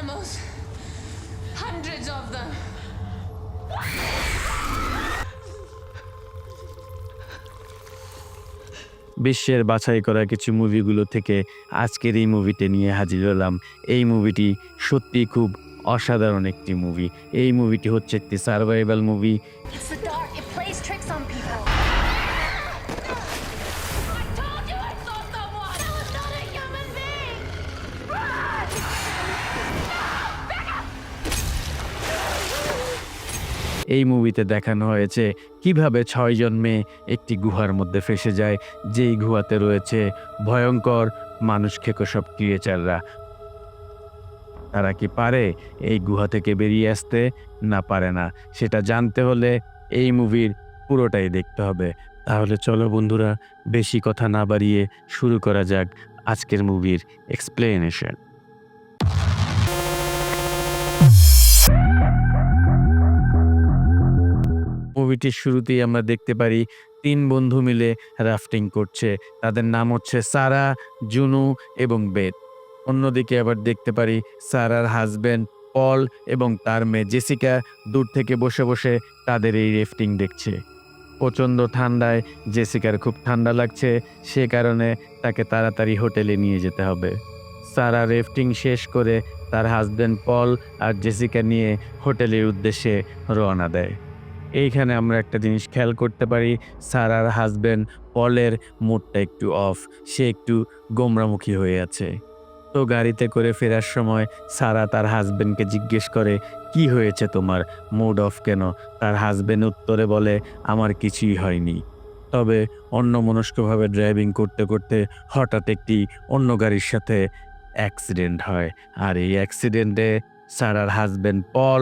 animals. Hundreds of them. বিশ্বের বাছাই করা কিছু মুভিগুলো থেকে আজকের এই মুভিটি নিয়ে হাজির হলাম। এই মুভিটি সত্যি খুব অসাধারণ একটি মুভি। এই মুভিটি হচ্ছে একটি survival movie. It's the dark. It plays tricks on people. I told you I saw someone! That was not a human being! Run! এই মুভিতে দেখানো হয়েছে কিভাবে ৬ জন মেয়ে একটি গুহার মধ্যে ফেসে যায়, যেই গুহাতে রয়েছে ভয়ঙ্কর মানুষ খেকো সব ক্রিয়েচাররা। তারা কি পারে এই গুহা থেকে বেরিয়ে আসতে? না পারে না। সেটা জানতে হলে এই মুভির পুরোটাই দেখতে হবে। তাহলে চলো বন্ধুরা, বেশি কথা না বাড়িয়ে শুরু করা যাক আজকের মুভির এক্সপ্লেনেশন। মুভিটির শুরুতেই আমরা দেখতে পারি ৩ বন্ধু মিলে রাফটিং করছে। তাদের নাম হচ্ছে সারা, জুনু এবং বেথ। অন্যদিকে আবার দেখতে পারি সারার হাজব্যান্ড পল এবং তার মেয়ে জেসিকা দূর থেকে বসে বসে তাদের এই রাফটিং দেখছে। প্রচণ্ড ঠান্ডায় জেসিকার খুব ঠান্ডা লাগছে, সে কারণে তাকে তাড়াতাড়ি হোটেলে নিয়ে যেতে হবে। সারা রাফটিং শেষ করে তার হাজব্যান্ড পল আর জেসিকা নিয়ে হোটেলের উদ্দেশ্যে রওনা দেয়। এইখানে আমরা একটা জিনিস খেয়াল করতে পারি, সারার হাজব্যান্ড পলের মুডটা একটু অফ, সে একটু গোমরামুখী হয়ে আছে। তো গাড়িতে করে ফেরার সময় সারা তার হাজব্যান্ডকে জিজ্ঞেস করে, কি হয়েছে তোমার, মুড অফ কেন? তার হাজব্যান্ড উত্তরে বলে, আমার কিছুই হয়নি। তবে অন্যমনস্কভাবে ড্রাইভিং করতে করতে হঠাৎ একটি অন্য গাড়ির সাথে অ্যাক্সিডেন্ট হয়, আর এই অ্যাক্সিডেন্টে সারার হাজব্যান্ড পল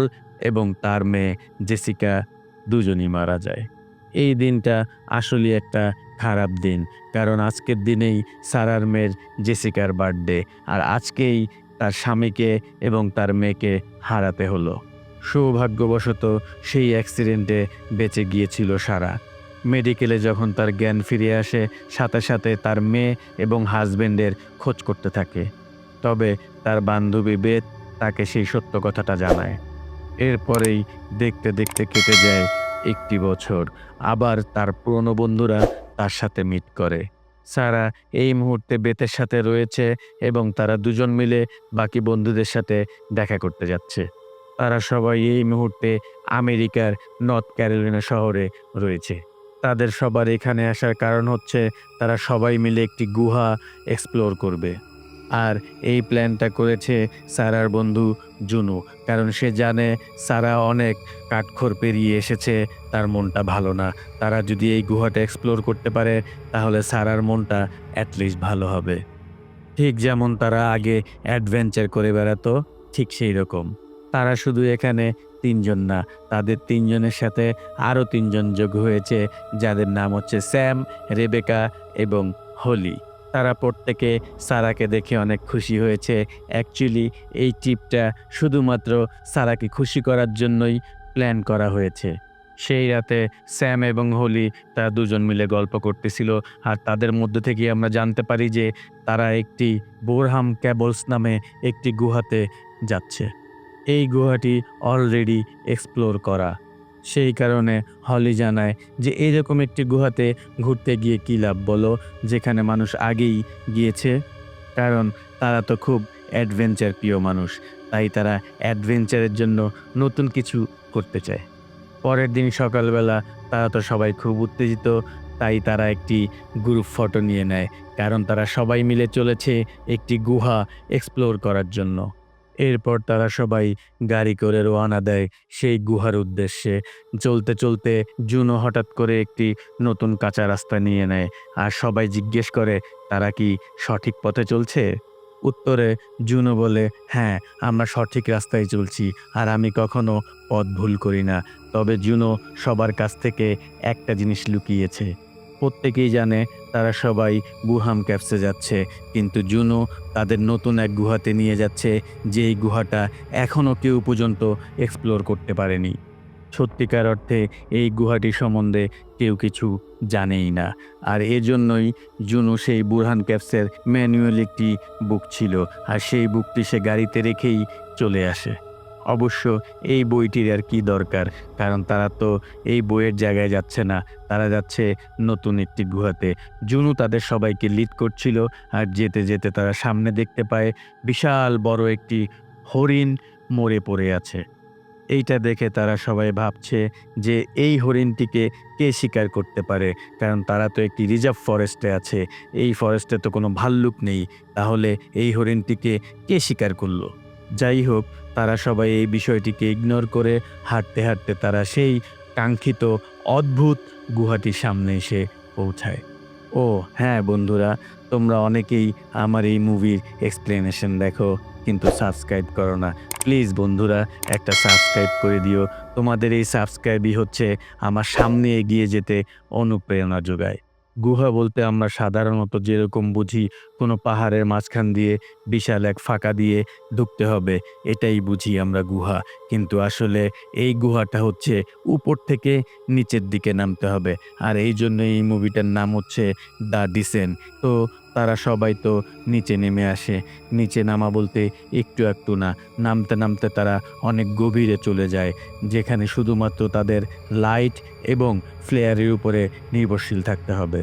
এবং তার মেয়ে জেসিকা দুজনই মারা যায়। এই দিনটা আসলে একটা খারাপ দিন, কারণ আজকের দিনেই সারার মেয়ের জেসিকার বার্থডে, আর আজকেই তার স্বামীকে এবং তার মেয়েকে হারাতে হলো। সৌভাগ্যবশত সেই অ্যাক্সিডেন্টে বেঁচে গিয়েছিল সারা। মেডিকেলে যখন তার জ্ঞান ফিরে আসে, সাথে সাথে তার মেয়ে এবং হাজব্যান্ডের খোঁজ করতে থাকে। তবে তার বান্ধবী বেথ তাকে সেই সত্য কথাটা জানায়। এরপরেই দেখতে দেখতে কেটে যায় 1টি বছর। আবার তার পুরনো বন্ধুরা তার সাথে মিট করে। সারা এই মুহূর্তে বেথের সাথে রয়েছে এবং তারা দুজন মিলে বাকি বন্ধুদের সাথে দেখা করতে যাচ্ছে। তারা সবাই এই মুহূর্তে আমেরিকার নর্থ ক্যারোলিনা শহরে রয়েছে। তাদের সবার এখানে আসার কারণ হচ্ছে তারা সবাই মিলে একটি গুহা এক্সপ্লোর করবে। আর এই প্ল্যানটা করেছে সারার বন্ধু জুনু, কারণ সে জানে সারা অনেক কাঠখড় পেরিয়ে এসেছে, তার মনটা ভালো না। তারা যদি এই গুহাটা এক্সপ্লোর করতে পারে তাহলে সারার মনটা অ্যাটলিস্ট ভালো হবে। ঠিক যেমন তারা আগে অ্যাডভেঞ্চার করে বেড়াতো, ঠিক সেই রকম। তারা শুধু এখানে 3 জন না, তাদের 3 জনের সাথে আরও 3 জন যোগ হয়েছে, যাদের নাম হচ্ছে স্যাম, রেবেকা এবং হলি। তারা প্রত্যেকে সারাকে দেখে অনেক খুশি হয়েছে। অ্যাকচুয়ালি এই ট্রিপটা শুধুমাত্র সারাকে খুশি করার জন্যই প্ল্যান করা হয়েছে। সেই রাতে স্যাম এবং হোলি তারা দুজন মিলে গল্প করতেছিল, আর তাদের মধ্যে থেকে আমরা জানতে পারি যে তারা একটি বোরহাম ক্যাবলস নামে একটি গুহাতে যাচ্ছে। এই গুহাটি অলরেডি এক্সপ্লোর করা, সেই কারণে হলি জানায় যে এরকম একটি গুহাতে ঘুরতে গিয়ে কী লাভ বলো, যেখানে মানুষ আগেই গিয়েছে। কারণ তারা তো খুব অ্যাডভেঞ্চার প্রিয় মানুষ, তাই তারা অ্যাডভেঞ্চারের জন্য নতুন কিছু করতে চায়। পরের দিন সকালবেলা তারা তো সবাই খুব উত্তেজিত, তাই তারা একটি গ্রুপ ফটো নিয়ে নেয়, কারণ তারা সবাই মিলে চলেছে একটি গুহা এক্সপ্লোর করার জন্য। এরপর তারা সবাই গাড়ি করে রওনা দেয় সেই গুহার উদ্দেশ্যে। চলতে চলতে জুনো হঠাৎ করে একটি নতুন কাঁচা রাস্তা নিয়ে নেয়, আর সবাই জিজ্ঞেস করে তারা কি সঠিক পথে চলছে। উত্তরে জুনো বলে, হ্যাঁ আমরা সঠিক রাস্তায় চলছি, আর আমি কখনো পথ ভুল করি না। তবে জুনো সবার কাছ থেকে একটা জিনিস লুকিয়েছে। প্রত্যেকেই জানে তারা সবাই বুরহাম ক্যাভসে যাচ্ছে, কিন্তু জুনো তাদের নতুন এক গুহাতে নিয়ে যাচ্ছে, যেই গুহাটা এখনও কেউ পর্যন্ত এক্সপ্লোর করতে পারেনি। সত্যিকার অর্থে এই গুহাটি সম্বন্ধে কেউ কিছু জানেই না। আর এজন্যই জুনো সেই বুরহান ক্যাভসের ম্যানুয়াল একটি বুক ছিল, আর সেই বুকটি সে গাড়িতে রেখেই চলে আসে। অবশ্য এই বইটির আর কি দরকার, কারণ তারা তো এই বইয়ের জায়গায় যাচ্ছে না, তারা যাচ্ছে নতুন একটি গুহাতে। জুনু তাদের সবাইকে লিড করছিল, আর যেতে যেতে তারা সামনে দেখতে পায় বিশাল বড় একটি হরিণ মরে পড়ে আছে। এইটা দেখে তারা সবাই ভাবছে যে এই হরিণটিকে কে শিকার করতে পারে, কারণ তারা তো একটি রিজার্ভ ফরেস্টে আছে, এই ফরেস্টে তো কোনো ভাল্লুক নেই, তাহলে এই হরিণটিকে কে শিকার করলো। যাই হোক, তারা সবাই এই বিষয়টিকে ইগনোর করে হাঁটতে হাঁটতে তারা সেই কাঙ্ক্ষিত অদ্ভুত গুহাটির সামনে এসে পৌঁছায়। ও হ্যাঁ বন্ধুরা, তোমরা অনেকেই আমার এই মুভির এক্সপ্লেনেশন দেখো কিন্তু সাবস্ক্রাইব করো না। প্লিজ বন্ধুরা, একটা সাবস্ক্রাইব করে দিও। তোমাদের এই সাবস্ক্রাইবই হচ্ছে আমার সামনে এগিয়ে যেতে অনুপ্রেরণা যোগায়। গুহা বলতে আমরা সাধারণত যেরকম বুঝি কোনো পাহাড়ের মাঝখান দিয়ে বিশাল এক ফাঁকা দিয়ে ঢুকতে হবে, এটাই বুঝি আমরা গুহা। কিন্তু আসলে এই গুহাটা হচ্ছে উপর থেকে নিচের দিকে নামতে হবে, আর এই জন্য এই মুভিটার নাম হচ্ছে দ্য ডিসেন্ট। তো তারা সবাই তো নিচে নেমে আসে। নিচে নামা বলতে একটু একটু না, নামতে নামতে তারা অনেক গভীরে চলে যায়, যেখানে শুধুমাত্র তাদের লাইট এবং ফ্লেয়ারের উপরে নির্ভরশীল থাকতে হবে।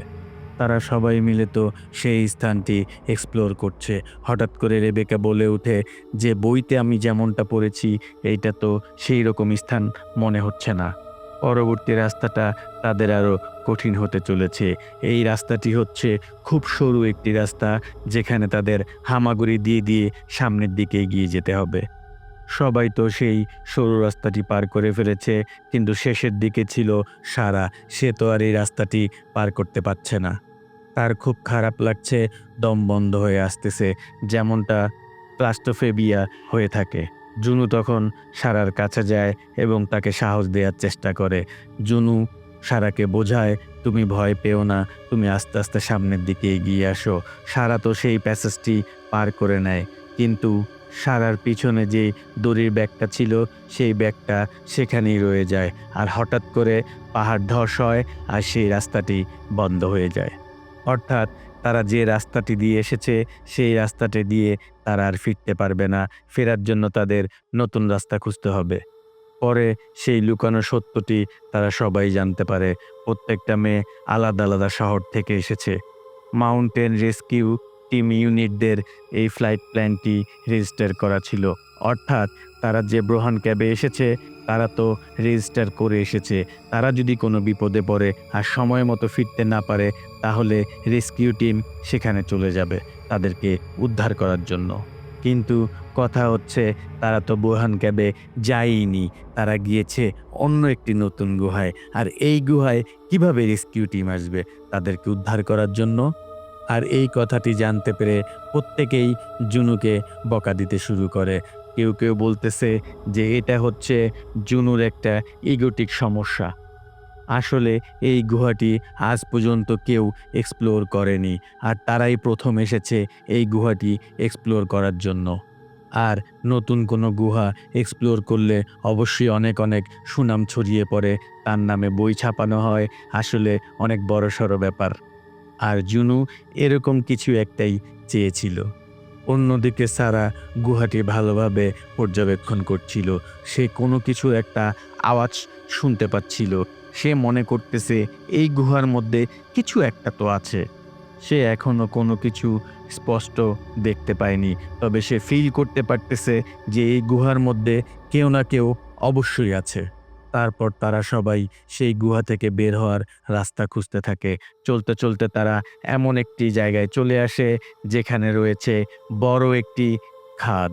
তারা সবাই মিলে তো সেই স্থানটি এক্সপ্লোর করছে। হঠাৎ করে রেবেকা বলে ওঠে যে বইতে আমি যেমনটা পড়েছি এইটা তো সেই রকম স্থান মনে হচ্ছে না। পরবর্তী রাস্তাটা তাদের আরও কঠিন হতে চলেছে। এই রাস্তাটি হচ্ছে খুব সরু একটি রাস্তা, যেখানে তাদের হামাগুড়ি দিয়ে দিয়ে সামনের দিকে এগিয়ে যেতে হবে। সবাই তো সেই সরু রাস্তাটি পার করে ফেলেছে, কিন্তু শেষের দিকে ছিল সারা। সে তো আর এই রাস্তাটি পার করতে পারছে না। তার খুব খারাপ লাগছে, দম বন্ধ হয়ে আসতেছে, যেমনটা ক্লাস্ট্রোফোবিয়া হয়ে থাকে। জুনু তখন সারার কাছে যায় এবং তাকে সাহস দেওয়ার চেষ্টা করে। জুনু সারাকে বোঝায়, তুমি ভয় পেও না, তুমি আস্তে আস্তে সামনের দিকে এগিয়ে আসো। সারা তো সেই প্যাসেজটি পার করে নেয়, কিন্তু সারার পিছনে যে দড়ির ব্যাগটা ছিল সেই ব্যাগটা সেখানেই রয়ে যায়। আর হঠাৎ করে পাহাড় ধস হয় আর সেই রাস্তাটি বন্ধ হয়ে যায়। অর্থাৎ তারা যে রাস্তাটি দিয়ে এসেছে সেই রাস্তাটি দিয়ে তারা আর ফিরতে পারবে না। ফেরার জন্য তাদের নতুন রাস্তা খুঁজতে হবে। পরে সেই লুকানো সত্যটি তারা সবাই জানতে পারে। প্রত্যেকটা মেয়ে আলাদা আলাদা শহর থেকে এসেছে। মাউন্টেন রেস্কিউ টিম ইউনিটদের এই ফ্লাইট প্ল্যানটি রেজিস্টার করা ছিল। অর্থাৎ তারা যে ব্রোহান ক্যাবে এসেছে তারা তো রেজিস্টার করে এসেছে। তারা যদি কোনো বিপদে পড়ে আর সময় মতো ফিরতে না পারে, তাহলে রেস্কিউ টিম সেখানে চলে যাবে তাদেরকে উদ্ধার করার জন্য। কিন্তু কথা হচ্ছে তারা তো ব্রোহান ক্যাবে যায়নি, তারা গিয়েছে অন্য একটি নতুন গুহায়। আর এই গুহায় কিভাবে রেস্কিউ টিম আসবে তাদেরকে উদ্ধার করার জন্য? আর এই কথাটি জানতে পেরে প্রত্যেকেই জুনুকে বকা দিতে শুরু করে। কেউ কেউ বলতেছে যে এটা হচ্ছে জুনুর একটা ইগোটিক সমস্যা। আসলে এই গুহাটি আজ পর্যন্ত কেউ এক্সপ্লোর করেনি, আর তারাই প্রথম এসেছে এই গুহাটি এক্সপ্লোর করার জন্য। আর নতুন কোনো গুহা এক্সপ্লোর করলে অবশ্যই অনেক অনেক সুনাম ছড়িয়ে পড়ে, তার নামে বই ছাপানো হয়, আসলে অনেক বড়সড় ব্যাপার। আর জুনু এরকম কিছু একটাই চেয়েছিল। অন্যদিকে সারা গুহাটি ভালোভাবে পর্যবেক্ষণ করছিল। সে কোনো কিছু একটা আওয়াজ শুনতে পাচ্ছিল। সে মনে করতেছে এই গুহার মধ্যে কিছু একটা তো আছে। সে এখনও কোনো কিছু স্পষ্ট দেখতে পায়নি, তবে সে ফিল করতে পারতেছে যে এই গুহার মধ্যে কেউ না কেউ অবশ্যই আছে। তারপর তারা সবাই সেই গুহা থেকে বের হওয়ার রাস্তা খুঁজতে থাকে। চলতে চলতে তারা এমন একটি জায়গায় চলে আসে যেখানে রয়েছে বড় একটি খাদ।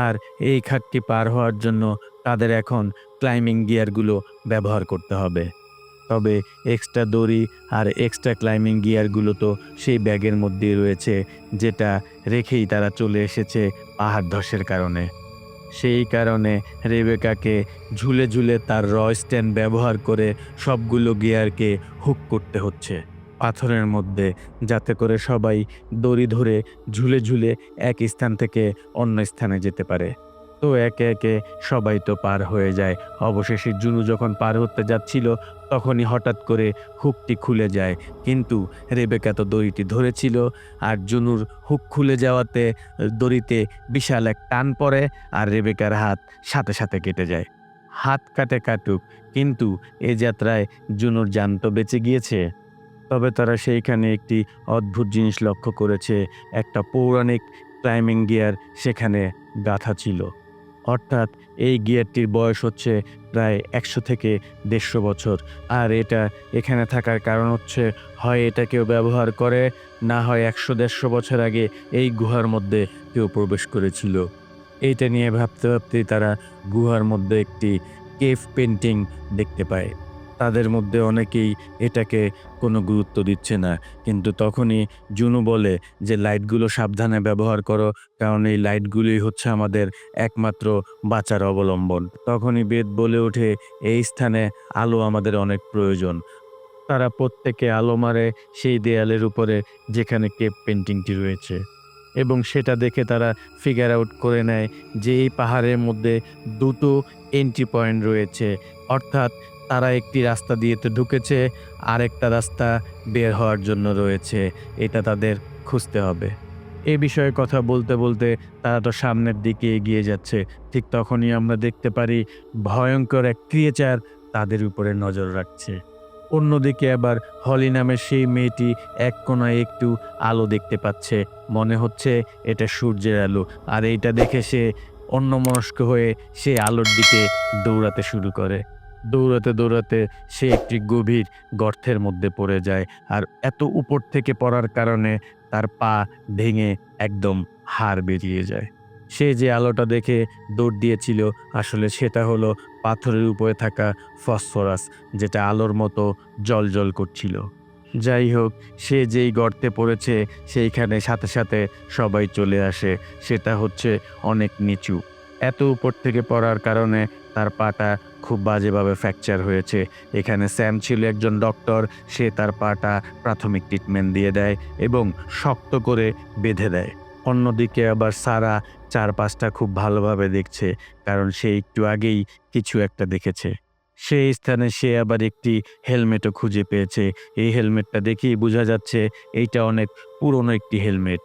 আর এই খাদটি পার হওয়ার জন্য তাদের এখন ক্লাইম্বিং গিয়ারগুলো ব্যবহার করতে হবে। তবে এক্সট্রা দড়ি আর এক্সট্রা ক্লাইম্বিং গিয়ারগুলো তো সেই ব্যাগের মধ্যেই রয়েছে, যেটা রেখেই তারা চলে এসেছে পাহাড় ধসের কারণে। সেই কারণে রেবেকাকে ঝুলে ঝুলে তার র স্ট্যান্ড ব্যবহার করে সবগুলো গিয়ারকে হুক করতে হচ্ছে পাথরের মধ্যে, যাতে করে সবাই দড়ি ধরে ঝুলে ঝুলে এক স্থান থেকে অন্য স্থানে যেতে পারে। তো একে একে সবাই তো পার হয়ে যায়। অবশেষে জুনু যখন পার হতে যাচ্ছিল তখনই হঠাৎ করে হুকটি খুলে যায়, কিন্তু রেবেকা তো দড়িটি ধরেছিল, আর জুনুর হুক খুলে যাওয়াতে দড়িতে বিশাল এক টান পড়ে আর রেবেকার হাত সাথে সাথে কেটে যায়। হাত কাটে কাটুক, কিন্তু এ যাত্রায় জুনুর জান তো বেঁচে গিয়েছে। তবে তারা সেইখানে একটি অদ্ভুত জিনিস লক্ষ্য করেছে, একটা পৌরাণিক ক্লাইম্বিং গিয়ার সেখানে গাঁথা ছিল। অর্থাৎ এই গিয়ারটির বয়স হচ্ছে প্রায় ১০০ থেকে ১৫০ বছর। আর এটা এখানে থাকার কারণ হচ্ছে হয় এটা কেউ ব্যবহার করে, না হয় ১০০-১৫০ বছর আগে এই গুহার মধ্যে কেউ প্রবেশ করেছিল। এইটা নিয়ে ভাবতে ভাবতেই তারা গুহার মধ্যে একটি কেভ পেন্টিং দেখতে পায়। তাদের মধ্যে অনেকেই এটাকে কোনো গুরুত্ব দিচ্ছে না, কিন্তু তখনই জুনু বলে যে লাইটগুলো সাবধানে ব্যবহার করো, কারণ এই লাইটগুলোই হচ্ছে আমাদের একমাত্র বাঁচার অবলম্বন। তখনই বেদ বলে ওঠে, এই স্থানে আলো আমাদের অনেক প্রয়োজন। তারা প্রত্যেকে আলো মারে সেই দেয়ালের উপরে যেখানে কেভ পেন্টিংটি রয়েছে, এবং সেটা দেখে তারা ফিগার আউট করে নেয় যে এই পাহাড়ের মধ্যে দুটো এন্ট্রি পয়েন্ট রয়েছে। অর্থাৎ তারা একটি রাস্তা দিয়ে তো ঢুকেছে, আরেকটা রাস্তা বের হওয়ার জন্য রয়েছে। এটা তাদের খুঁজতে হবে। এ বিষয়ে কথা বলতে বলতে তারা তো সামনের দিকে এগিয়ে যাচ্ছে। ঠিক তখনই আমরা দেখতে পারি ভয়ঙ্কর এক ক্রিয়েচার তাদের উপরে নজর রাখছে। অন্যদিকে আবার হলি নামের সেই মেয়েটি এক কোণায় একটু আলো দেখতে পাচ্ছে, মনে হচ্ছে এটা সূর্যের আলো। আর এইটা দেখে সে অন্যমনস্ক হয়ে সে আলোর দিকে দৌড়াতে শুরু করে। দৌড়াতে দৌড়াতে সে একটি গভীর গর্তের মধ্যে পড়ে যায়, আর এত উপর থেকে পড়ার কারণে তার পা ভেঙে একদম হাড় বেরিয়ে যায়। সে যে আলোটা দেখে দৌড় দিয়েছিল, আসলে সেটা হলো পাথরের উপরে থাকা ফসফরাস, যেটা আলোর মতো জ্বলজ্বল করছিল। যাই হোক, সে যেই গর্তে পড়েছে সেইখানে সাথে সাথে সবাই চলে আসে। সেটা হচ্ছে অনেক নিচু। এত উপর থেকে পড়ার কারণে তার পাটা খুব বাজেভাবে ফ্র্যাকচার হয়েছে। এখানে স্যাম ছিল একজন ডক্টর, সে তার পাটা প্রাথমিক ট্রিটমেন্ট দিয়ে দেয় এবং শক্ত করে বেঁধে দেয়। অন্যদিকে আবার সারা চারপাশটা খুব ভালোভাবে দেখছে, কারণ সে একটু আগেই কিছু একটা দেখেছে। সেই স্থানে সে আবার একটি হেলমেটও খুঁজে পেয়েছে। এই হেলমেটটা দেখেই বোঝা যাচ্ছে এইটা অনেক পুরনো একটি হেলমেট।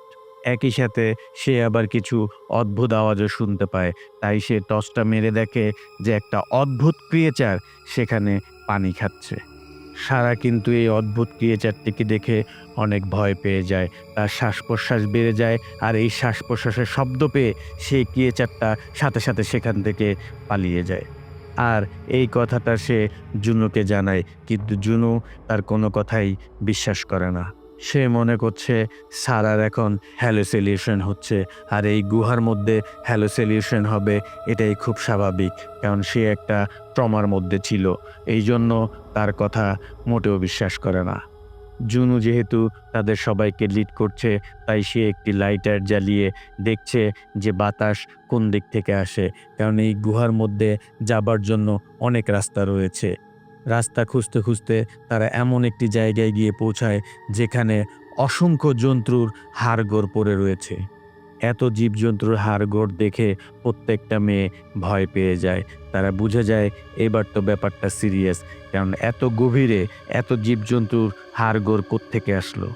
একই সাথে সে আবার কিছু অদ্ভুত আওয়াজও শুনতে পায়। তাই সে টর্চটা মেরে দেখে যে একটা অদ্ভুত ক্রিয়েচার সেখানে পানি খাচ্ছে। সারা কিন্তু এই অদ্ভুত ক্রিয়েচারটিকে দেখে অনেক ভয় পেয়ে যায়। তার শ্বাস-প্রশ্বাস বেড়ে যায়, আর এই শ্বাস-প্রশ্বাসের শব্দ পেয়ে সেই ক্রিয়েচারটা সাথে সাথে সেখান থেকে পালিয়ে যায়। আর এই কথাটা সে জুনুকে জানায়, কিন্তু জুনু তার কোনো কথাই বিশ্বাস করে না। সে মনে করছে সারার এখন হ্যালুসিনেশন হচ্ছে, আর এই গুহার মধ্যে হ্যালুসিনেশন হবে এটাই খুব স্বাভাবিক, কারণ সে একটা ট্রমার মধ্যে ছিল। এই জন্য তার কথা মোটেও বিশ্বাস করে না। জুনু যেহেতু তাদের সবাইকে লিড করছে, তাই সে একটি লাইটার জ্বালিয়ে দেখছে যে বাতাস কোন দিক থেকে আসে, কারণ এই গুহার মধ্যে যাবার জন্য অনেক রাস্তা রয়েছে। রাস্তা খুঁজতে খুঁজতে তারা এমন একটি জায়গায় গিয়ে পৌঁছায় যেখানে অসংখ্য জন্তুর হাড়গোড় পড়ে রয়েছে। এত জীবজন্তুর হাড়গোড় দেখে প্রত্যেকটা মেয়ে ভয় পেয়ে যায়। তারা বুঝে যায় এবার তো ব্যাপারটা সিরিয়াস, কারণ এত গভীরে এত জীবজন্তুর হাড়গোড় কোত্থেকে আসলো।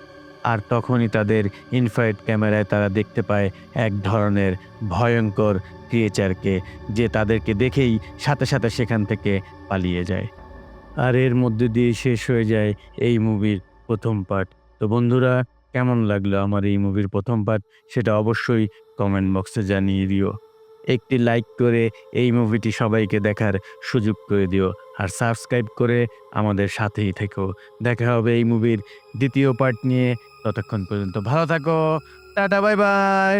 আর তখনই তাদের ইনফ্রারেড ক্যামেরায় তারা দেখতে পায় এক ধরনের ভয়ঙ্কর ক্রিয়েচারকে, যে তাদেরকে দেখেই সাথে সাথে সেখান থেকে পালিয়ে যায়। আর এর মধ্যে দিয়ে শেষ হয়ে যায় এই মুভির প্রথম পার্ট। তো বন্ধুরা, কেমন লাগলো আমার এই মুভির প্রথম পার্ট সেটা অবশ্যই কমেন্ট বক্সে জানিয়ে দিও। একটি লাইক করে এই মুভিটি সবাইকে দেখার সুযোগ করে দিও, আর সাবস্ক্রাইব করে আমাদের সাথেই থেকো। দেখা হবে এই মুভির দ্বিতীয় পার্ট নিয়ে। ততক্ষণ পর্যন্ত ভালো থাকো। Tata, bye bye.